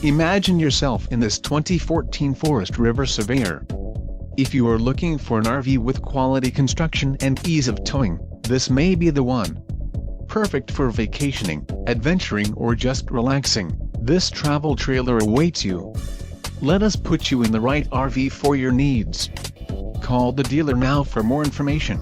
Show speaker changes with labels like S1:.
S1: Imagine yourself in this 2014 Forest River Surveyor. If you are looking for an RV with quality construction and ease of towing, this may be the one. Perfect for vacationing, adventuring or just relaxing, this travel trailer awaits you. Let us put you in the right RV for your needs. Call the dealer now for more information.